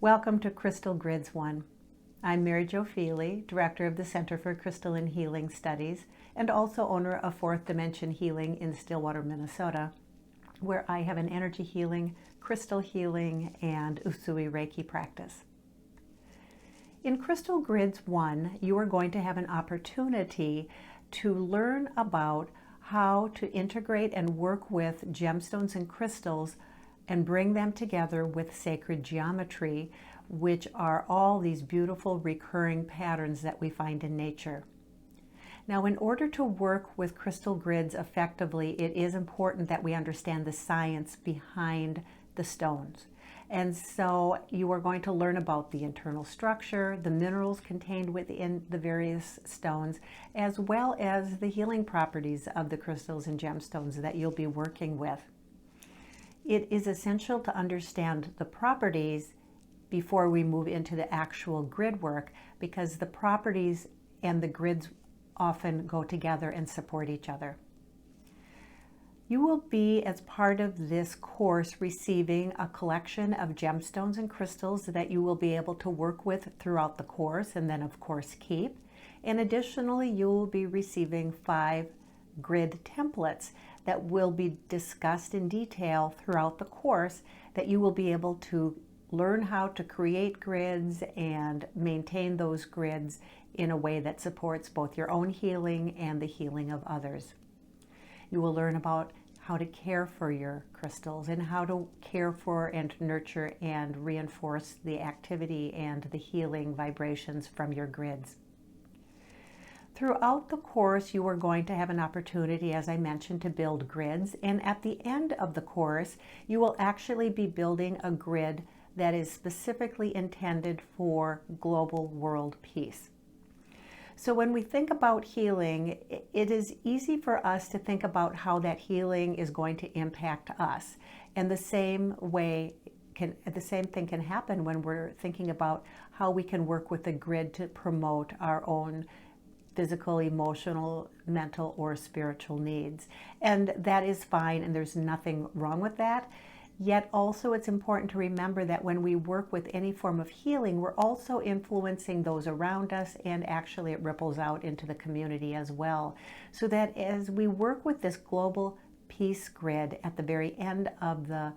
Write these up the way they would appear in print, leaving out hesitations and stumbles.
Welcome to Crystal Grids 1. I'm Mary Jo Feely, Director of the Center for Crystalline Healing Studies and also owner of Fourth Dimension Healing in Stillwater, Minnesota, where I have an energy healing, crystal healing, and Usui Reiki practice. In Crystal Grids 1, you are going to have an opportunity to learn about how to integrate and work with gemstones and crystals and bring them together with sacred geometry, which are all these beautiful recurring patterns that we find in nature. Now, in order to work with crystal grids effectively, it is important that we understand the science behind the stones. And so you are going to learn about the internal structure, the minerals contained within the various stones, as well as the healing properties of the crystals and gemstones that you'll be working with. It is essential to understand the properties before we move into the actual grid work, because the properties and the grids often go together and support each other. You will be, as part of this course, receiving a collection of gemstones and crystals that you will be able to work with throughout the course and then, of course, keep. And additionally, you will be receiving 5 grid templates that will be discussed in detail throughout the course, that you will be able to learn how to create grids and maintain those grids in a way that supports both your own healing and the healing of others. You will learn about how to care for your crystals and how to care for and nurture and reinforce the activity and the healing vibrations from your grids. Throughout the course, you are going to have an opportunity, as I mentioned, to build grids. And at the end of the course, you will actually be building a grid that is specifically intended for global world peace. So when we think about healing, it is easy for us to think about how that healing is going to impact us. And the same thing can happen when we're thinking about how we can work with the grid to promote our own physical, emotional, mental, or spiritual needs. And that is fine, and there's nothing wrong with that. Yet also it's important to remember that when we work with any form of healing, we're also influencing those around us, and actually it ripples out into the community as well. So that as we work with this global peace grid at the very end of the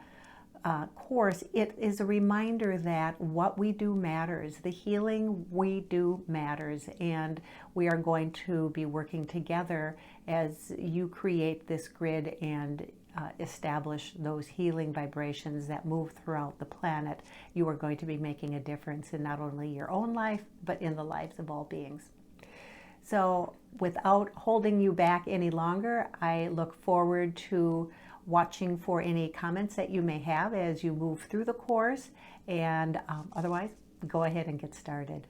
course, it is a reminder that what we do matters. The healing we do matters, and we are going to be working together as you create this grid and establish those healing vibrations that move throughout the planet. You are going to be making a difference in not only your own life, but in the lives of all beings. So without holding you back any longer, I look forward to watching for any comments that you may have as you move through the course, and otherwise, go ahead and get started.